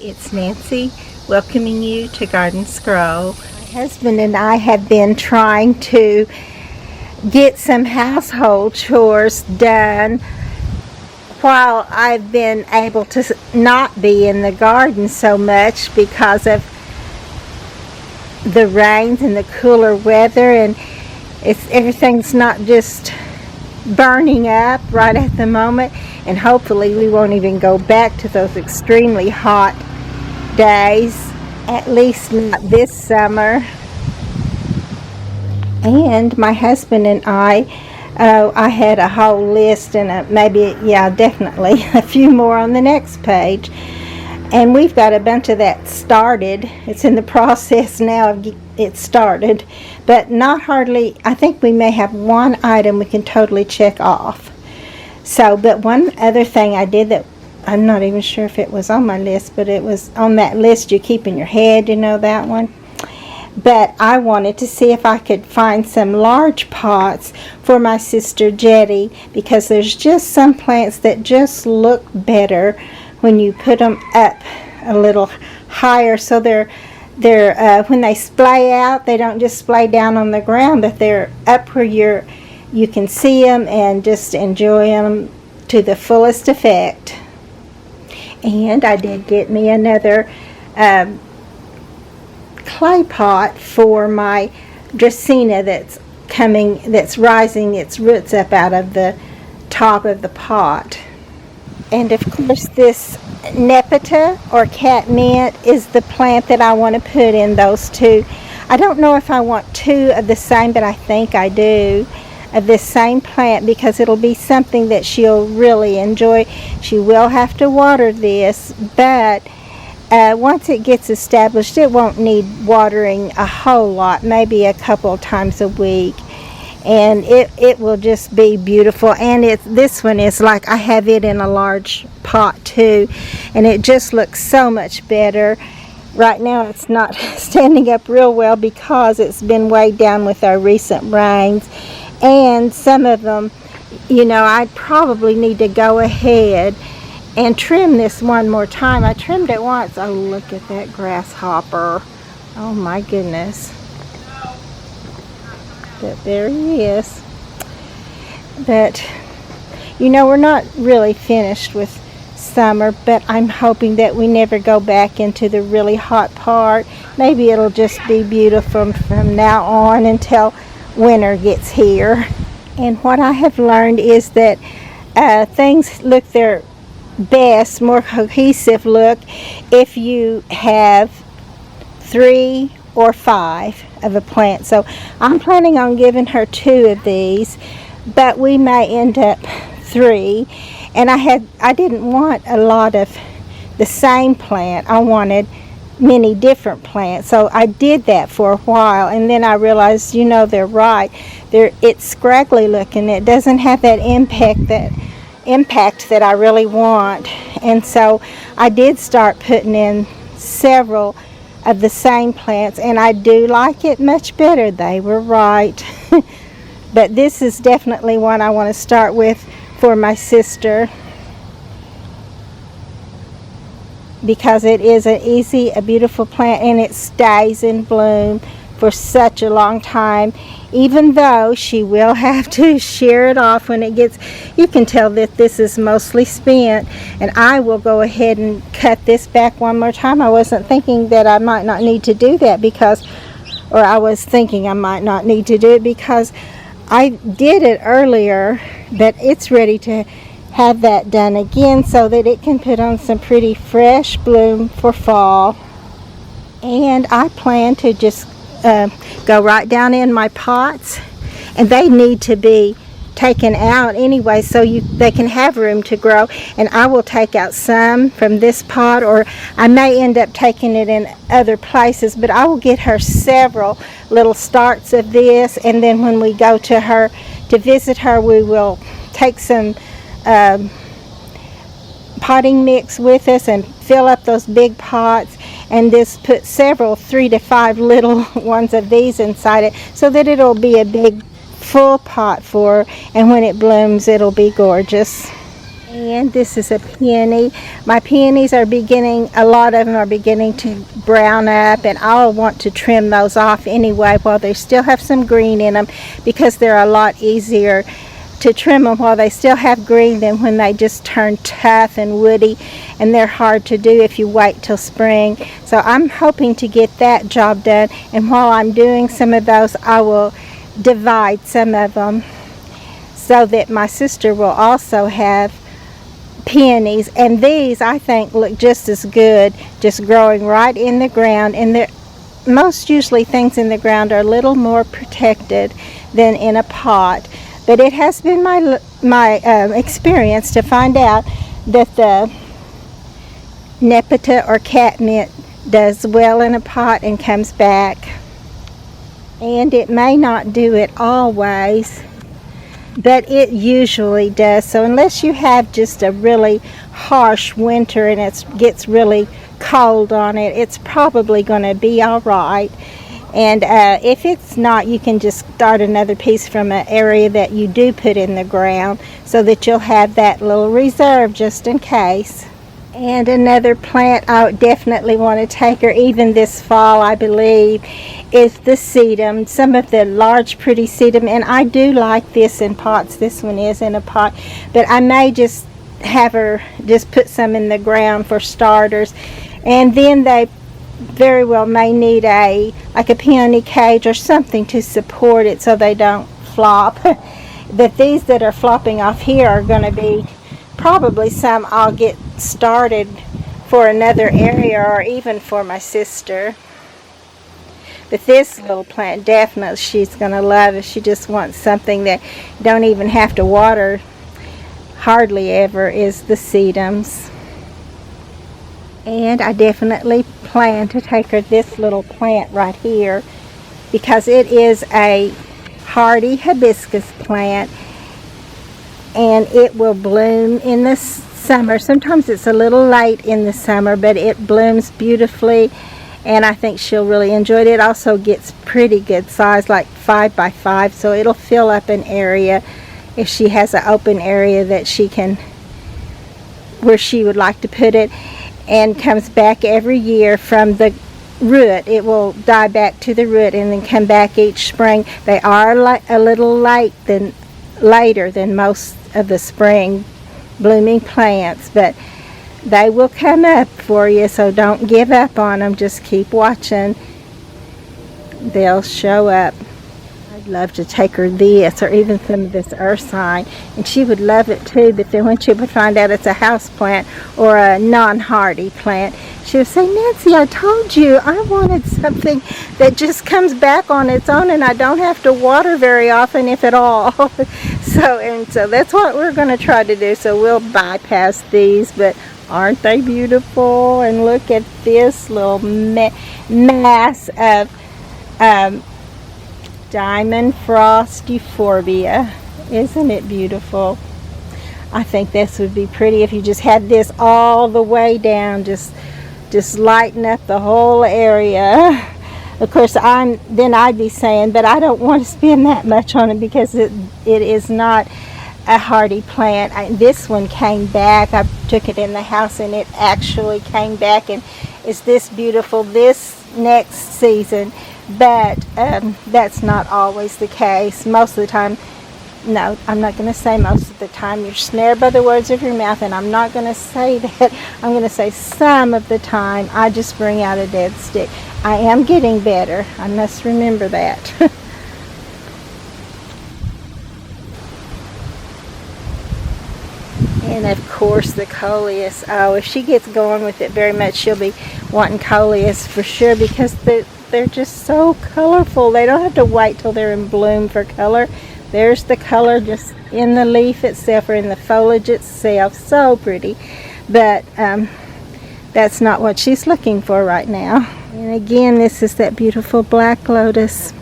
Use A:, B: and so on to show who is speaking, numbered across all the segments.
A: it's Nancy welcoming you to Garden Scroll. My husband and I have been trying to get some household chores done while I've been able to not be in the garden so much because of the rains and the cooler weather, and everything's not just burning up right at the moment, and hopefully we won't even go back to those extremely hot days, at least not this summer. And my husband and I had a whole list, and definitely a few more on the next page, and we've got a bunch of that started. It's in the process now of it started, but not hardly. I think we may have one item we can totally check off. So, but one other thing I did that I'm not even sure if it was on my list, but it was on that list you keep in your head, you know, that one. But I wanted to see if I could find some large pots for my sister Jetty, because there's just some plants that just look better when you put them up a little higher, so they're when they splay out, they don't just splay down on the ground, but they're up where you can see them and just enjoy them to the fullest effect. And I did get me another clay pot for my Dracaena that's rising its roots up out of the top of the pot. And of course this Nepeta or catmint is the plant that I want to put in those two. I don't know if I want two of the same, but I think I do, of this same plant, because it'll be something that she'll really enjoy. She will have to water this, but once it gets established, it won't need watering a whole lot, maybe a couple of times a week, and it will just be beautiful. And this one is like, I have it in a large pot too, and it just looks so much better. Right now it's not standing up real well because it's been weighed down with our recent rains, and some of them, you know, I probably need to go ahead and trim this one more time. I trimmed it once. Oh, look at that grasshopper. Oh my goodness. But there he is. But, you know, we're not really finished with summer, but I'm hoping that we never go back into the really hot part. Maybe it'll just be beautiful from now on until winter gets here. And what I have learned is that things look their best, more cohesive look, if you have 3 or 5 of a plant. So I'm planning on giving her 2 of these, but we may end up 3. And I didn't want a lot of the same plant. I wanted many different plants. So I did that for a while, and then I realized, you know, they're right. It's scraggly looking. It doesn't have that impact that I really want. And so I did start putting in several of the same plants, and I do like it much better. They were right. But this is definitely one I want to start with for my sister, because it is a beautiful plant, and it stays in bloom for such a long time, even though she will have to shear it off when it gets, you can tell that this is mostly spent, and I will go ahead and cut this back one more time. I wasn't thinking that I might not need to do that I was thinking I might not need to do it because I did it earlier, but it's ready to have that done again so that it can put on some pretty fresh bloom for fall. And I plan to just go right down in my pots, and they need to be taken out anyway so they can have room to grow. And I will take out some from this pot, or I may end up taking it in other places, but I will get her several little starts of this, and then when we go to visit her, we will take some potting mix with us and fill up those big pots, and just put several 3 to 5 little ones of these inside it so that it'll be a big full pot for her, and when it blooms it'll be gorgeous. And this is a peony. My peonies are beginning, a lot of them are beginning to brown up, and I'll want to trim those off anyway while they still have some green in them, because they're a lot easier to trim them while they still have green than when they just turn tough and woody, and they're hard to do if you wait till spring. So I'm hoping to get that job done, and while I'm doing some of those, I will divide some of them so that my sister will also have peonies. And these, I think, look just as good, just growing right in the ground. And most usually things in the ground are a little more protected than in a pot. But it has been my experience to find out that the Nepeta or catmint does well in a pot and comes back. And it may not do it always, but it usually does. So unless you have just a really harsh winter and it gets really cold on it, it's probably going to be all right. And if it's not, you can just start another piece from an area that you do put in the ground, so that you'll have that little reserve just in case. And another plant I definitely want to take her even this fall, I believe, is the sedum. Some of the large pretty sedum, and I do like this in pots. This one is in a pot, but I may just have her just put some in the ground for starters, and then they very well may need like a peony cage or something to support it so they don't flop. But these that are flopping off here are going to be probably some I'll get started for another area, or even for my sister. But this little plant, definitely she's going to love it. She just wants something that you don't even have to water hardly ever, is the sedums. And I definitely plan to take her this little plant right here, because it is a hardy hibiscus plant, and it will bloom in the summer. Sometimes it's a little late in the summer, but it blooms beautifully, and I think she'll really enjoy it. It also gets pretty good size, like 5 by 5, so it'll fill up an area if she has an open area that she can, where she would like to put it, and comes back every year from the root. It will die back to the root and then come back each spring. They are a little later than most of the spring blooming plants, but they will come up for you, so don't give up on them. Just keep watching. They'll show up. I'd love to take her this, or even some of this ursine, and she would love it too. But then when she would find out it's a house plant or a non-hardy plant, she would say, "Nancy, I told you I wanted something that just comes back on its own, and I don't have to water very often, if at all." So that's what we're going to try to do. So we'll bypass these, but aren't they beautiful? And look at this little mass of diamond frost euphorbia. Isn't it beautiful? I think this would be pretty if you just had this all the way down, just lighten up the whole area. Of course, I'd be saying, but I don't want to spend that much on it, because it is not a hardy plant. This one came back. I took it in the house, and it actually came back and is this beautiful this next season. But that's not always the case. Most of the time, no, I'm not going to say most of the time. You're snared by the words of your mouth, and I'm not going to say that. I'm going to say some of the time I just bring out a dead stick. I am getting better. I must remember that. And of course the coleus. Oh, if she gets going with it very much, she'll be wanting coleus for sure, because they're just so colorful. They don't have to wait till they're in bloom for color. There's the color just in the leaf itself, or in the foliage itself. So pretty. But that's not what she's looking for right now. And again, this is that beautiful black lotus.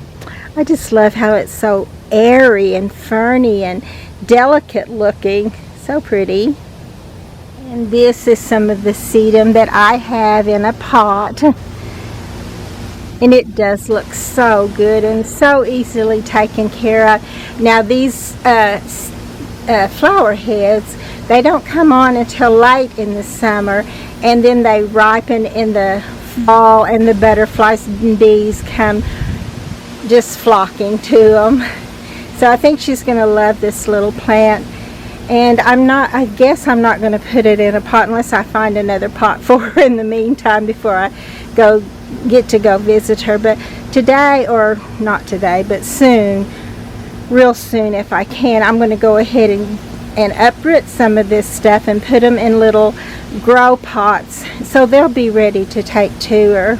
A: I just love how it's so airy and ferny and delicate looking. So pretty. And this is some of the sedum that I have in a pot. And it does look so good and so easily taken care of. Now these flower heads They don't come on until late in the summer, and then they ripen in the fall, and the butterflies and bees come just flocking to them. So I think she's going to love this little plant. And I guess I'm not going to put it in a pot unless I find another pot for her in the meantime before I get to go visit her. But today, or not today, but soon, real soon if I can, I'm going to go ahead and uproot some of this stuff and put them in little grow pots so they'll be ready to take to her.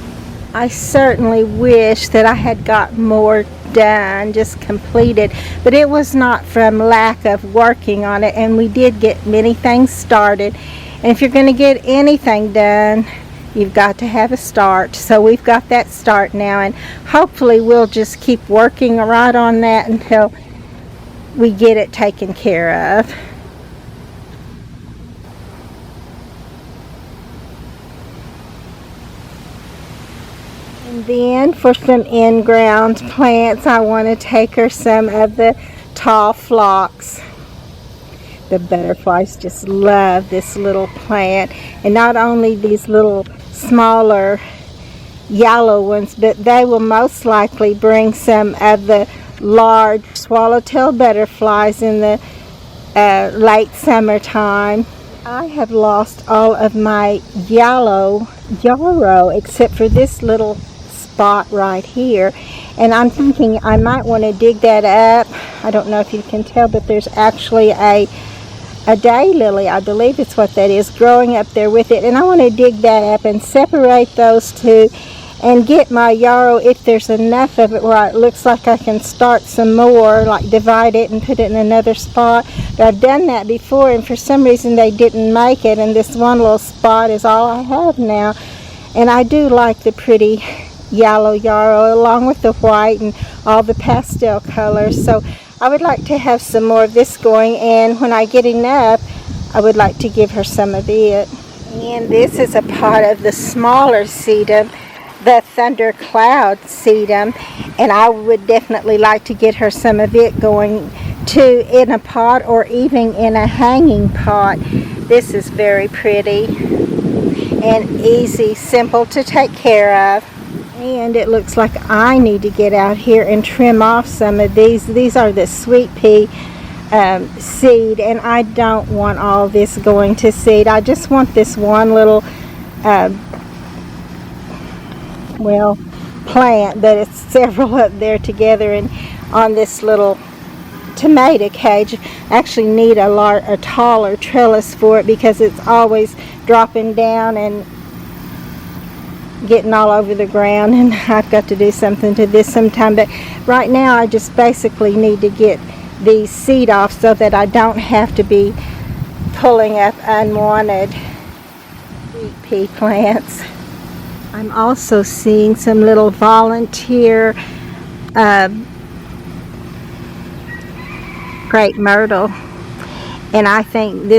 A: I certainly wish that I had got more done, just completed, but it was not from lack of working on it, and we did get many things started. And if you're going to get anything done, you've got to have a start. So we've got that start now, and hopefully we'll just keep working right on that until we get it taken care of. And then for some in-ground plants, I want to take her some of the tall phlox. The butterflies just love this little plant, and not only these little smaller yellow ones, but they will most likely bring some of the large swallowtail butterflies in the late summertime. I have lost all of my yellow yarrow except for this little spot right here, and I'm thinking I might want to dig that up. I don't know if you can tell, but there's actually a daylily, I believe it's what that is, growing up there with it, and I want to dig that up and separate those two and get my yarrow, if there's enough of it where it looks like I can start some more, like divide it and put it in another spot. But I've done that before, and for some reason they didn't make it, and this one little spot is all I have now. And I do like the pretty yellow yarrow along with the white and all the pastel colors, so I would like to have some more of this going, and when I get enough I would like to give her some of it. And this is a pot of the smaller sedum, the thundercloud sedum, and I would definitely like to get her some of it going too, in a pot or even in a hanging pot. This is very pretty and easy, simple to take care of. And it looks like I need to get out here and trim off some of these. These are the sweet pea seed, and I don't want all this going to seed. I just want this one little plant, but it's several up there together, and on this little tomato cage. I actually need a taller trellis for it because it's always dropping down and getting all over the ground, and I've got to do something to this sometime. But right now I just basically need to get these seed off so that I don't have to be pulling up unwanted sweet pea plants. I'm also seeing some little volunteer crepe myrtle, and I think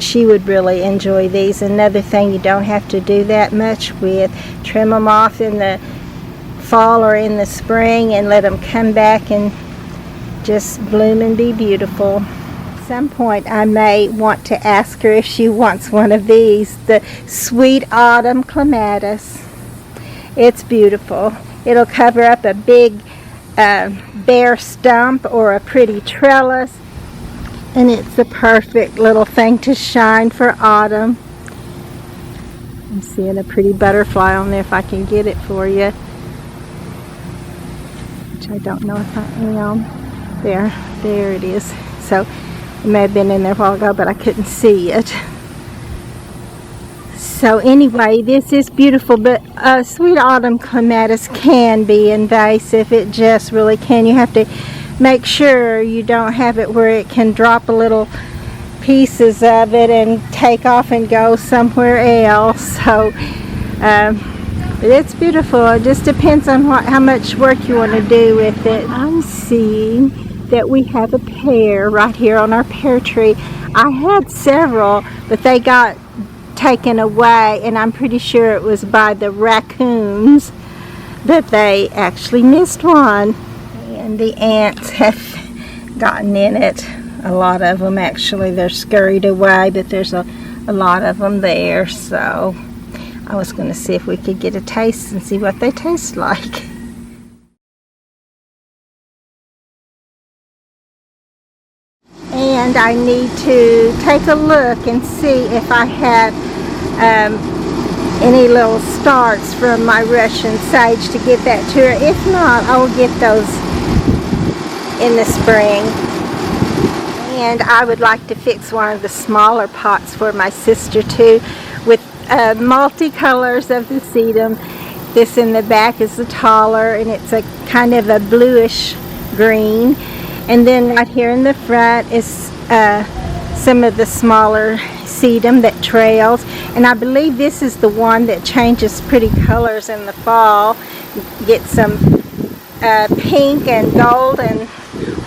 A: she would really enjoy these. Another thing you don't have to do that much with. Trim them off in the fall or in the spring and let them come back and just bloom and be beautiful. At some point I may want to ask her if she wants one of these, the Sweet Autumn Clematis. It's beautiful. It'll cover up a big bare stump or a pretty trellis, and it's the perfect little thing to shine for autumn. I'm seeing a pretty butterfly on there if I can get it for you, which I don't know if I am. There it is. So it may have been in there a while ago, but I couldn't see it. So anyway, this is beautiful, but Sweet Autumn Clematis can be invasive. It just really can. You have to make sure you don't have it where it can drop a little pieces of it and take off and go somewhere else. So but it's beautiful. It just depends on how much work you want to do with it. I'm seeing that we have a pear right here on our pear tree. I had several, but they got taken away, and I'm pretty sure it was by the raccoons that they actually missed one, and the ants have gotten in it. a lot of them actually. They're scurried away, but there's a lot of them there. So I was going to see if we could get a taste and see what they taste like. And I need to take a look and see if I have any little starts from my Russian sage to get that to her. If not, I will get those in the spring. And I would like to fix one of the smaller pots for my sister too, with multicolors of the sedum. This in the back is the taller, and it's a kind of a bluish green. And then right here in the front is some of the smaller sedum that trails. And I believe this is the one that changes pretty colors in the fall. Get some pink and gold and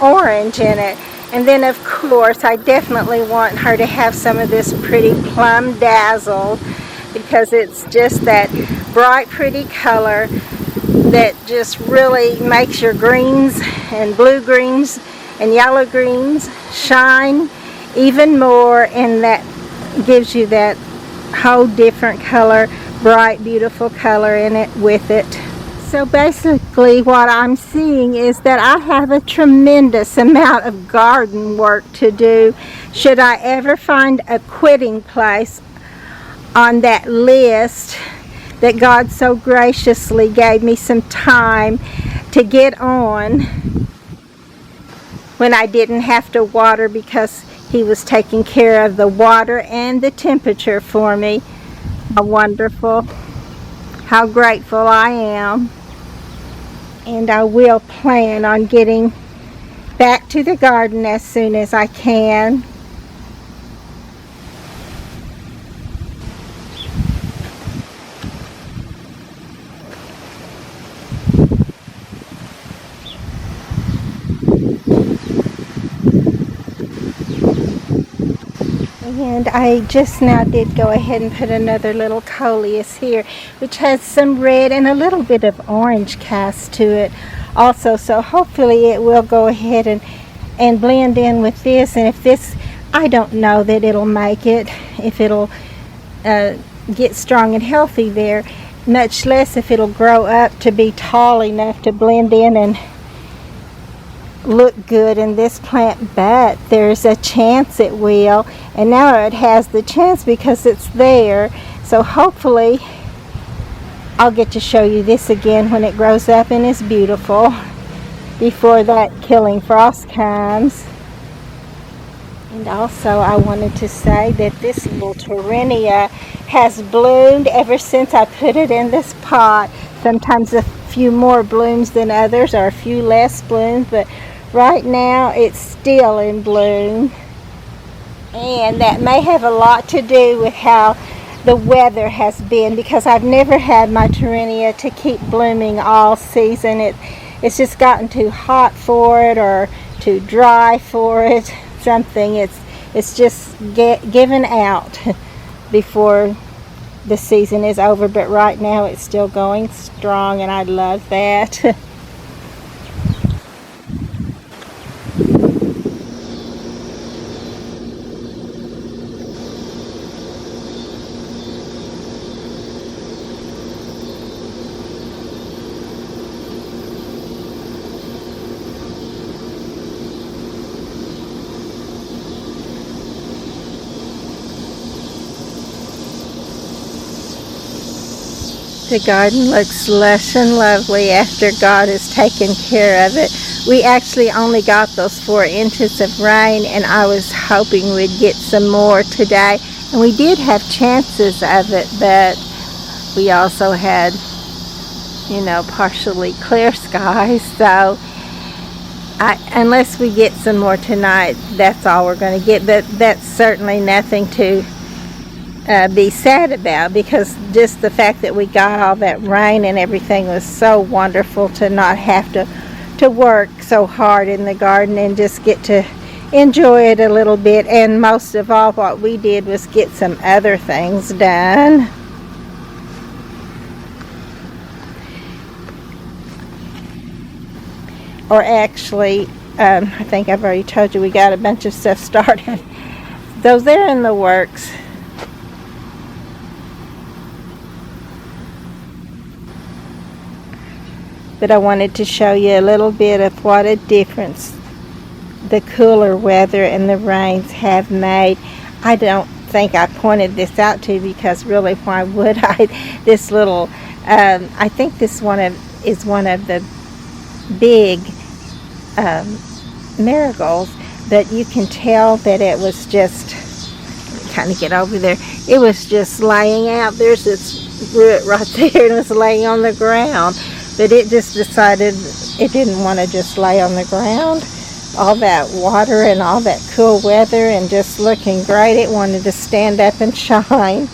A: orange in it. And then of course I definitely want her to have some of this pretty Plum Dazzle, because it's just that bright pretty color that just really makes your greens and blue greens and yellow greens shine even more, and that gives you that whole different color, bright beautiful color in it with it. So basically what I'm seeing is that I have a tremendous amount of garden work to do. Should I ever find a quitting place on that list that God so graciously gave me some time to get on when I didn't have to water, because He was taking care of the water and the temperature for me. How wonderful, how grateful I am. And I will plan on getting back to the garden as soon as I can. And I just now did go ahead and put another little coleus here, which has some red and a little bit of orange cast to it also. So hopefully it will go ahead and blend in with this. And if this, I don't know that it'll make it, if it'll get strong and healthy there, much less if it'll grow up to be tall enough to blend in and look good in this plant. But there's a chance it will, and now it has the chance because it's there. So hopefully I'll get to show you this again when it grows up and is beautiful before that killing frost comes. And also I wanted to say that this little Torrenia has bloomed ever since I put it in this pot. Sometimes a few more blooms than others, or a few less blooms, but right now it's still in bloom. And that may have a lot to do with how the weather has been, because I've never had my Torrenia to keep blooming all season. It's just gotten too hot for it, or too dry for it, something. It's just given out before the season is over. But right now it's still going strong, and I love that. The garden looks lush and lovely after God has taken care of it. We actually only got those 4 inches of rain, and I was hoping we'd get some more today. And we did have chances of it, but we also had, partially clear skies. So unless we get some more tonight, that's all we're going to get. But that's certainly nothing to be sad about, because just the fact that we got all that rain and everything was so wonderful, to not have to work so hard in the garden and just get to enjoy it a little bit. And most of all, what we did was get some other things done. Or actually I think I've already told you we got a bunch of stuff started. Those they're in the works. But I wanted to show you a little bit of what a difference the cooler weather and the rains have made. I don't think I pointed this out to you because really why would I? This little, I think this is one of the big marigolds, but you can tell that it was just, kind of get over there, it was just laying out. There's this root right there and it was laying on the ground, but it just decided it didn't want to just lay on the ground. All that water and all that cool weather and just looking great, it wanted to stand up and shine.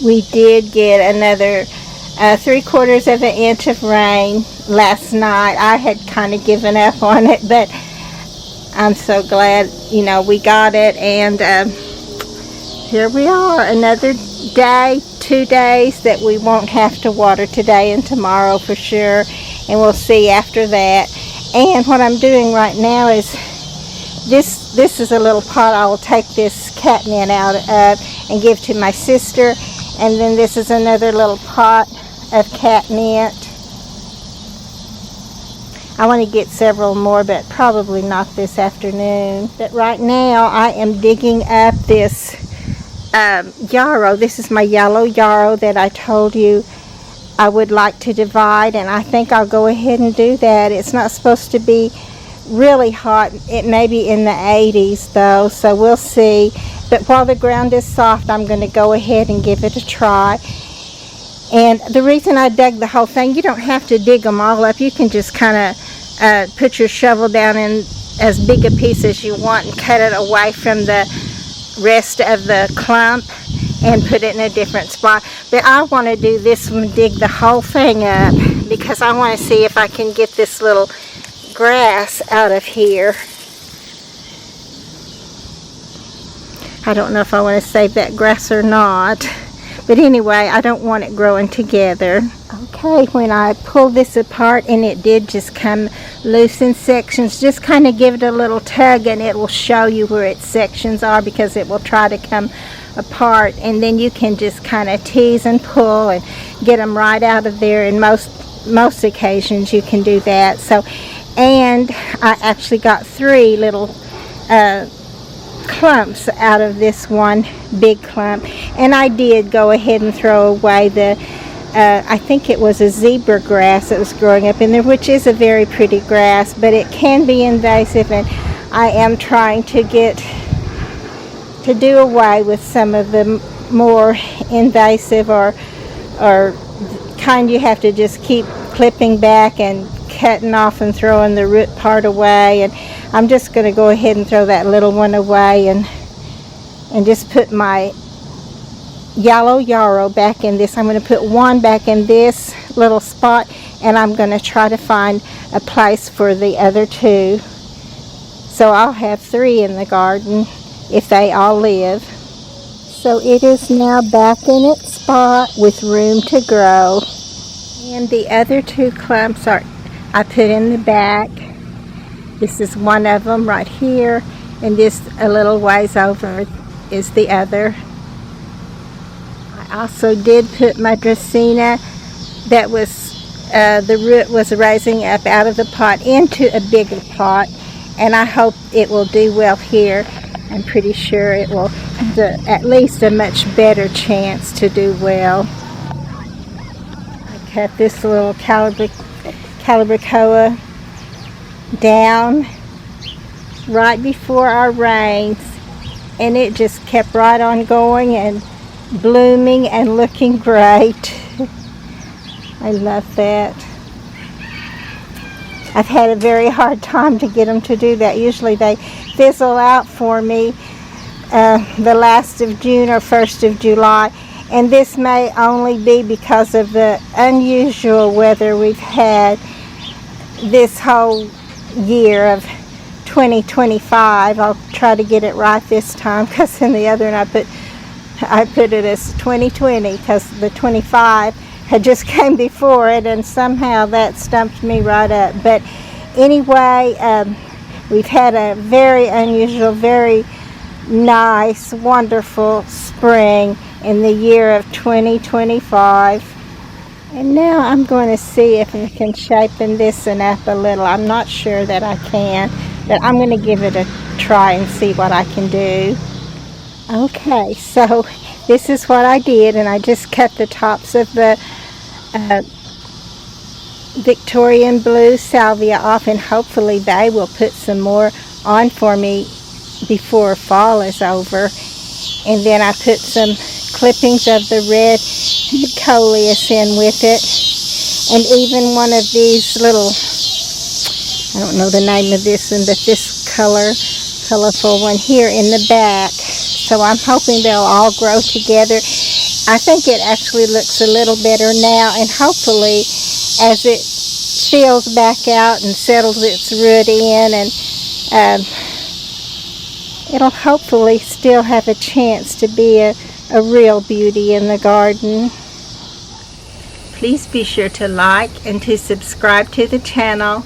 A: We did get another 3/4 of an inch of rain last night. I had kind of given up on it, but I'm so glad, we got it. And here we are, another day, 2 days that we won't have to water, today and tomorrow for sure. And we'll see after that. And what I'm doing right now is this is a little pot I will take this catnip out of and give to my sister. And then this is another little pot of catnip. I want to get several more, but probably not this afternoon. But right now I am digging up this yarrow. This is my yellow yarrow that I told you I would like to divide, and I think I'll go ahead and do that. It's not supposed to be really hot. It may be in the 80s though, so we'll see. But while the ground is soft, I'm going to go ahead and give it a try. And the reason I dug the whole thing, you don't have to dig them all up. You can just kind of put your shovel down in as big a piece as you want and cut it away from the rest of the clump and put it in a different spot. But I want to do this one, dig the whole thing up, because I want to see if I can get this little grass out of here. I don't know if I want to save that grass or not, but anyway, I don't want it growing together. Okay, when I pulled this apart and it did just come loose in sections, just kind of give it a little tug and it will show you where its sections are, because it will try to come apart, and then you can just kind of tease and pull and get them right out of there. And most occasions you can do that. So, and I actually got 3 little clumps out of this one big clump, and I did go ahead and throw away the I think it was a zebra grass that was growing up in there, which is a very pretty grass, but it can be invasive, and I am trying to do away with some of the more invasive or kind you have to just keep clipping back and cutting off and throwing the root part away. And I'm just going to go ahead and throw that little one away and just put my yellow yarrow back in this. I'm going to put one back in this little spot, and I'm going to try to find a place for the other 2. So I'll have 3 in the garden if they all live. So it is now back in its spot with room to grow. And the other 2 clumps I put in the back. This is one of them right here, and this a little ways over is the other. I also did put my Dracaena that was the root was raising up out of the pot into a bigger pot, and I hope it will do well here. I'm pretty sure it will at least a much better chance to do well. I cut this little Calibrachoa down right before our rains, and it just kept right on going and blooming and looking great. I love that. I've had a very hard time to get them to do that. Usually they fizzle out for me the last of June or 1st of July, and this may only be because of the unusual weather we've had this whole year of 2025. I'll try to get it right this time, because in the other one I put it as 2020 because the 25 had just came before it, and somehow that stumped me right up. But anyway, we've had a very unusual, very nice, wonderful spring in the year of 2025. And now I'm going to see if I can shapen this one up a little. I'm not sure that I can, but I'm going to give it a try and see what I can do. Okay, so this is what I did, and I just cut the tops of the Victorian blue salvia off, and hopefully they will put some more on for me before fall is over. And then I put some clippings of the red coleus in with it, and even one of these little, I don't know the name of this one, but this colorful one here in the back. So I'm hoping they'll all grow together. I think it actually looks a little better now, and hopefully as it fills back out and settles its root in, and it'll hopefully still have a chance to be a real beauty in the garden. Please be sure to like and to subscribe to the channel.